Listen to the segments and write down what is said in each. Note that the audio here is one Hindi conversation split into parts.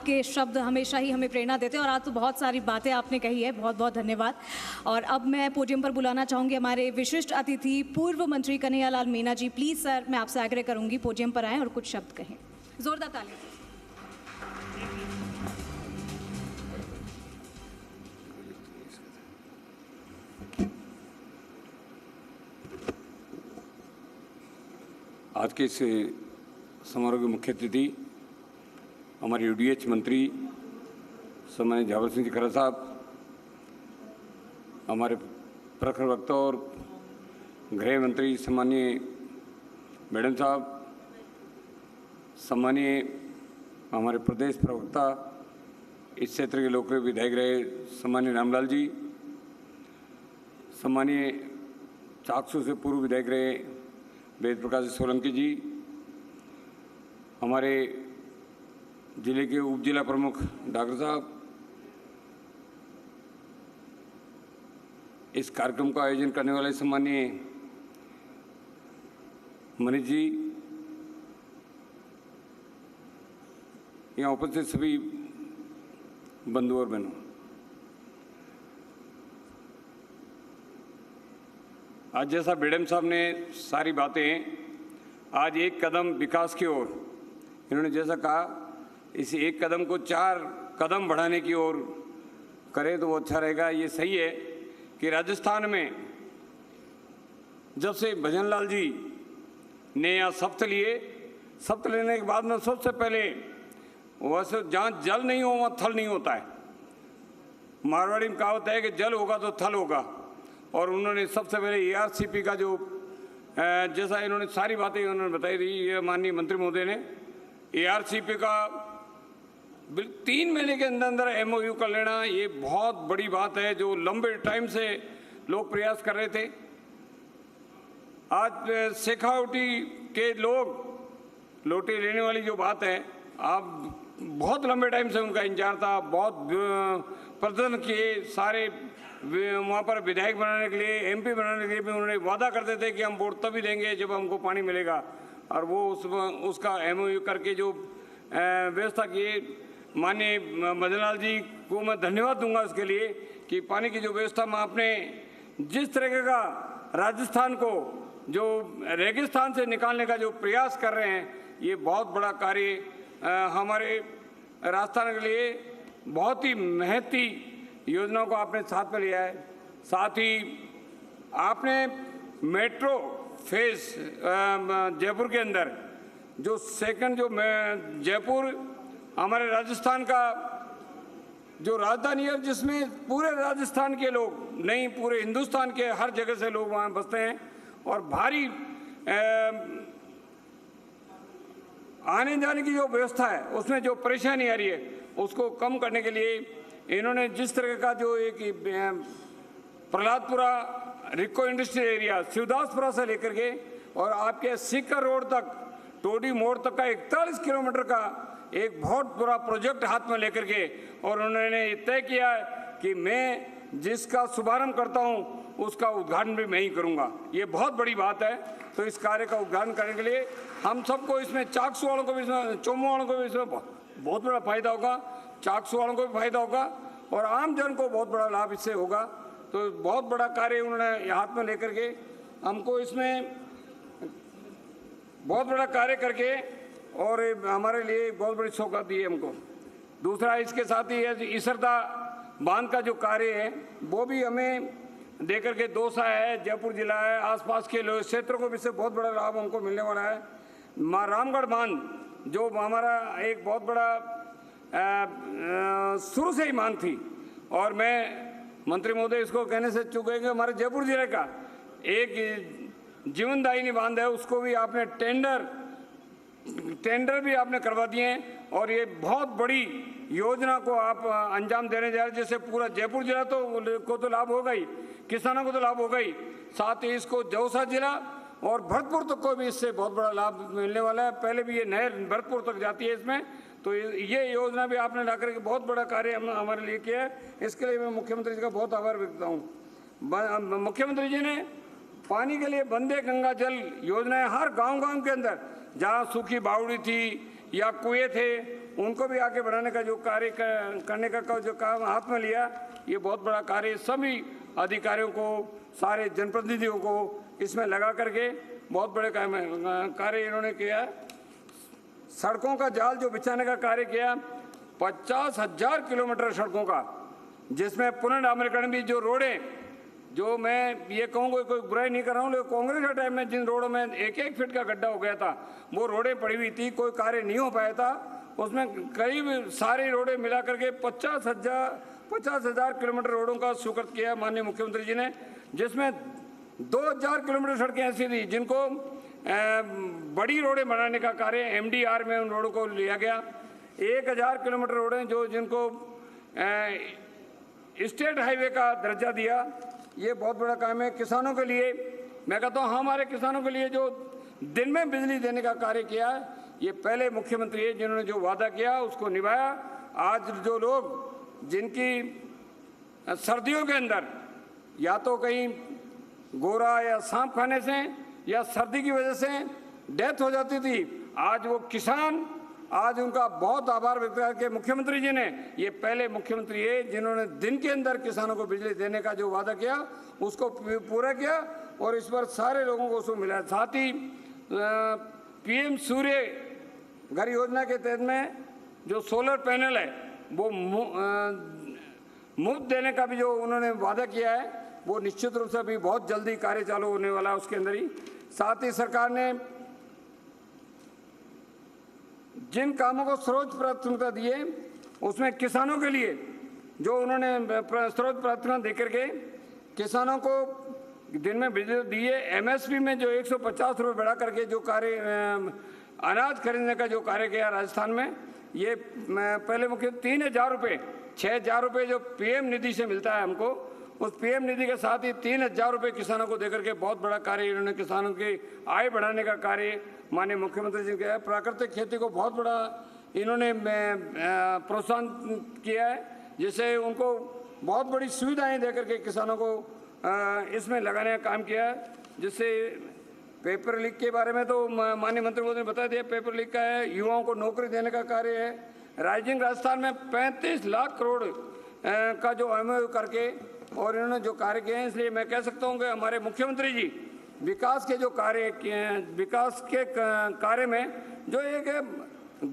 आपके शब्द हमेशा ही हमें प्रेरणा देते हैं और आज तो बहुत सारी बातें आपने कही है, बहुत बहुत धन्यवाद। और अब मैं पोडियम पर बुलाना चाहूँगी हमारे विशिष्ट अतिथि पूर्व मंत्री कन्हैयालाल मीणा जी। प्लीज़ सर, मैं आपसे आग्रह करूँगी पोडियम पर आएँ और कुछ शब्द कहें। जोरदार तालियां। आज के इस समारोह के मुख्य अतिथि हमारे यूडीएच मंत्री सम्मानित झावर सिंह जी खरा साहब, हमारे प्रखर वक्ता और गृह मंत्री सम्मानीय मैडम साहब, सम्मानीय हमारे प्रदेश प्रवक्ता इस क्षेत्र के लोकप्रिय विधायक रहे सम्मानीय रामलाल जी, सम्मानीय चाकसू से पूर्व विधायक रहे वेद प्रकाश सोलंकी जी, हमारे जिले के उप जिला प्रमुख डॉक्टर साहब, इस कार्यक्रम का आयोजन करने वाले सम्मानीय मनीष जी, यहाँ उपस्थित सभी बंधु और बहनों, आज जैसा बेडम साहब ने सारी बातें, आज एक कदम विकास की ओर, इन्होंने जैसा कहा इस एक कदम को 4 कदम बढ़ाने की ओर करें तो वो अच्छा रहेगा। ये सही है कि राजस्थान में जब से भजनलाल जी ने यहाँ शपथ लिए, शपथ लेने के बाद में सबसे पहले वैसे जहाँ जल नहीं हो वहाँ थल नहीं होता है। मारवाड़ी में कहावत है कि जल होगा तो थल होगा, और उन्होंने सबसे पहले ARCP का जो जैसा इन्होंने सारी बातें उन्होंने बताई थी, ये माननीय मंत्री महोदय ने ARCP का 3 महीने के अंदर अंदर MOU कर लेना, ये बहुत बड़ी बात है जो लंबे टाइम से लोग प्रयास कर रहे थे। आज शेखावटी के लोग लोटे लेने वाली जो बात है, आप बहुत लंबे टाइम से उनका इंतजार था, बहुत प्रदर्शन किए, सारे वहाँ पर विधायक बनाने के लिए, MP बनाने के लिए भी उन्होंने वादा करते थे कि हम वोट तभी देंगे जब हमको पानी मिलेगा, और वो उसका MOU करके जो व्यवस्था की। माननीय भजनलाल जी को मैं धन्यवाद दूंगा इसके लिए कि पानी की जो व्यवस्था में आपने जिस तरीके का राजस्थान को जो रेगिस्तान से निकालने का जो प्रयास कर रहे हैं, ये बहुत बड़ा कार्य हमारे राजस्थान के लिए बहुत ही महत्वपूर्ण योजनाओं को आपने साथ में लिया है। साथ ही आपने मेट्रो फेज जयपुर के अंदर जो सेकंड जो जयपुर हमारे राजस्थान का जो राजधानी है, जिसमें पूरे राजस्थान के लोग नहीं पूरे हिंदुस्तान के हर जगह से लोग वहाँ बसते हैं, और भारी आने जाने की जो व्यवस्था है उसमें जो परेशानी आ रही है उसको कम करने के लिए इन्होंने जिस तरह का जो एक प्रहलादपुरा रिको इंडस्ट्रियल एरिया शिवदासपुरा से लेकर के और आपके सीकर रोड तक टोडी मोड़ तक का 41 किलोमीटर का एक बहुत बड़ा प्रोजेक्ट हाथ में लेकर के, और उन्होंने तय किया है कि मैं जिसका शुभारंभ करता हूं उसका उद्घाटन भी मैं ही करूंगा। ये बहुत बड़ी बात है। तो इस कार्य का उद्घाटन करने के लिए हम सबको इसमें चाकसू वालों को भी, इसमें चोमू वालों को भी इसमें बहुत बड़ा फायदा होगा, चाकसू वालों को भी फायदा होगा और आम जन को बहुत बड़ा लाभ इससे होगा। तो बहुत बड़ा कार्य उन्होंने हाथ में लेकर के हमको इसमें बहुत बड़ा कार्य करके और हमारे लिए बहुत बड़ी सौगात दी है हमको। दूसरा इसके साथ ही इसरदा बांध का जो कार्य है वो भी हमें देकर के दौसा है, जयपुर जिला है, आसपास के क्षेत्रों को भी इससे बहुत बड़ा लाभ हमको मिलने वाला है। रामगढ़ बांध जो हमारा एक बहुत बड़ा शुरू से ही मांग थी, और मैं मंत्री महोदय इसको कहने से चूक गए कि हमारे जयपुर जिले का एक जीवनदायिनी बांध है, उसको भी आपने टेंडर भी आपने करवा दिए हैं, और ये बहुत बड़ी योजना को आप अंजाम देने जा रहे हैं, जिससे पूरा जयपुर जिला को तो लाभ होगा ही, किसानों को तो लाभ होगा ही, साथ ही इसको दौसा जिला और भरतपुर तक को भी इससे बहुत बड़ा लाभ मिलने वाला है। पहले भी ये नहर भरतपुर तक जाती है इसमें, तो ये योजना भी आपने ला करके बहुत बड़ा कार्य हमारे लिए किया है। इसके लिए मैं मुख्यमंत्री जी का बहुत आभार व्यक्त करता हूँ। मुख्यमंत्री जी ने पानी के लिए वंदे गंगा जल योजनाएं हर गांव-गांव के अंदर जहां सूखी बावड़ी थी या कुएं थे उनको भी आगे बढ़ाने का जो कार्य करने का जो काम हाथ में लिया, ये बहुत बड़ा कार्य सभी अधिकारियों को, सारे जनप्रतिनिधियों को इसमें लगा करके बहुत बड़े कार्य इन्होंने किया। सड़कों का जाल जो बिछाने का कार्य किया, 50,000 किलोमीटर सड़कों का, जिसमें पुनर्डामरीकरण भी, जो रोडें, जो मैं ये कहूँगा कोई बुराई नहीं कर रहा हूँ, लेकिन कांग्रेस के टाइम में जिन रोडों में 1-1 फीट का गड्ढा हो गया था, वो रोडें पड़ी हुई थी, कोई कार्य नहीं हो पाया था। उसमें करीब सारी रोडें मिला करके 50,000 किलोमीटर रोडों का स्वीकृत किया माननीय मुख्यमंत्री जी ने, जिसमें 2,000 किलोमीटर सड़कें ऐसी थी जिनको बड़ी रोडें बनाने का कार्य MDR में उन रोडों को लिया गया। 1,000 किलोमीटर रोडें जो जिनको स्टेट हाईवे का दर्जा दिया, ये बहुत बड़ा काम है। किसानों के लिए मैं कहता हूँ, हमारे किसानों के लिए जो दिन में बिजली देने का कार्य किया, ये पहले मुख्यमंत्री है जिन्होंने जो वादा किया उसको निभाया। आज जो लोग जिनकी सर्दियों के अंदर या तो कहीं गोरा या सांप खाने से या सर्दी की वजह से डेथ हो जाती थी, आज वो किसान, आज उनका बहुत आभार व्यक्त करके मुख्यमंत्री जी ने, ये पहले मुख्यमंत्री है जिन्होंने दिन के अंदर किसानों को बिजली देने का जो वादा किया उसको पूरा किया और इस पर सारे लोगों को उसको मिला। साथ ही PM सूर्य घर योजना के तहत में जो सोलर पैनल है वो मुफ्त देने का भी जो उन्होंने वादा किया है, वो निश्चित रूप से अभी बहुत जल्दी कार्य चालू होने वाला है उसके अंदर ही। साथ ही सरकार ने जिन कामों को सर्वोच्च प्राथमिकता दी है, उसमें किसानों के लिए जो उन्होंने सर्वोच्च प्राथमिकता देकर के किसानों को दिन में बिजली दी है। MSP में जो 150 रुपये बढ़ा करके जो कार्य अनाज खरीदने का जो कार्य किया राजस्थान में, ये पहले मुख्य 3,000 रुपये, 6,000 रुपये जो PM निधि से मिलता है हमको, उस PM निधि के साथ ही 3,000 रुपये किसानों को देकर के बहुत बड़ा कार्य इन्होंने किसानों की आय बढ़ाने का कार्य माननीय मुख्यमंत्री जी ने किया है। प्राकृतिक खेती को बहुत बड़ा इन्होंने प्रोत्साहन किया है, जिससे उनको बहुत बड़ी सुविधाएं देकर के किसानों को इसमें लगाने का काम किया है। जिससे पेपर लीक के बारे में तो माननीय मंत्री महोदय ने बता दिया, पेपर लीक का है, युवाओं को नौकरी देने का कार्य है। राइजिंग राजस्थान में 35 लाख करोड़ का जो MOU करके और इन्होंने जो कार्य किए हैं, इसलिए मैं कह सकता हूँ कि हमारे मुख्यमंत्री जी विकास के जो कार्य किए हैं, विकास के कार्य में जो एक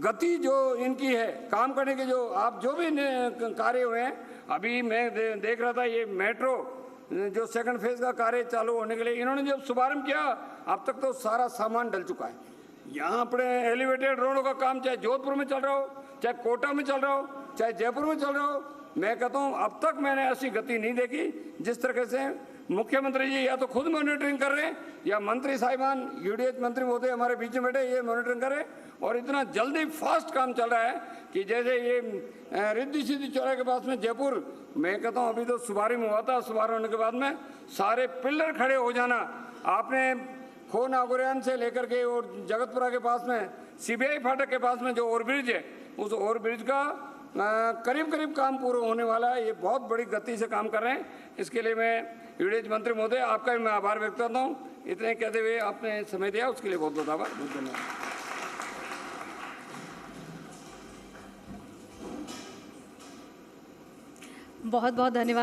गति जो इनकी है काम करने के, जो आप जो भी कार्य हुए हैं, अभी मैं देख रहा था ये मेट्रो जो सेकंड फेज का कार्य चालू होने के लिए इन्होंने जब शुभारंभ किया, अब तक तो सारा सामान डल चुका है। यहाँ अपने एलिवेटेड रोडों का काम चाहे जोधपुर में चल रहा हो, चाहे कोटा में चल रहा हो, चाहे जयपुर में चल रहा हो, मैं कहता हूँ अब तक मैंने ऐसी गति नहीं देखी जिस तरह से मुख्यमंत्री जी या तो खुद मॉनिटरिंग कर रहे हैं या मंत्री साहिबान UDH मंत्री महोदय हमारे बीच में बैठे ये मॉनिटरिंग कर रहे हैं। और इतना जल्दी फास्ट काम चल रहा है कि जैसे ये रिद्धि सिद्धि चौराहे के पास में जयपुर, मैं कहता हूँ अभी तो शुभारंभ हुआ था, शुभारंभ होने के बाद में सारे पिलर खड़े हो जाना। आपने खो नागोरियान से लेकर के और जगतपुरा के पास में CBI फाटक के पास में जो ओवरब्रिज है, उस ओवरब्रिज का करीब करीब काम पूरा होने वाला है। ये बहुत बड़ी गति से काम कर रहे हैं। इसके लिए मैं UDH मंत्री महोदय आपका भी मैं आभार व्यक्त करता हूँ। इतने कहते हुए आपने समय दिया उसके लिए बहुत बहुत आभार, बहुत धन्यवाद। बहुत बहुत धन्यवाद।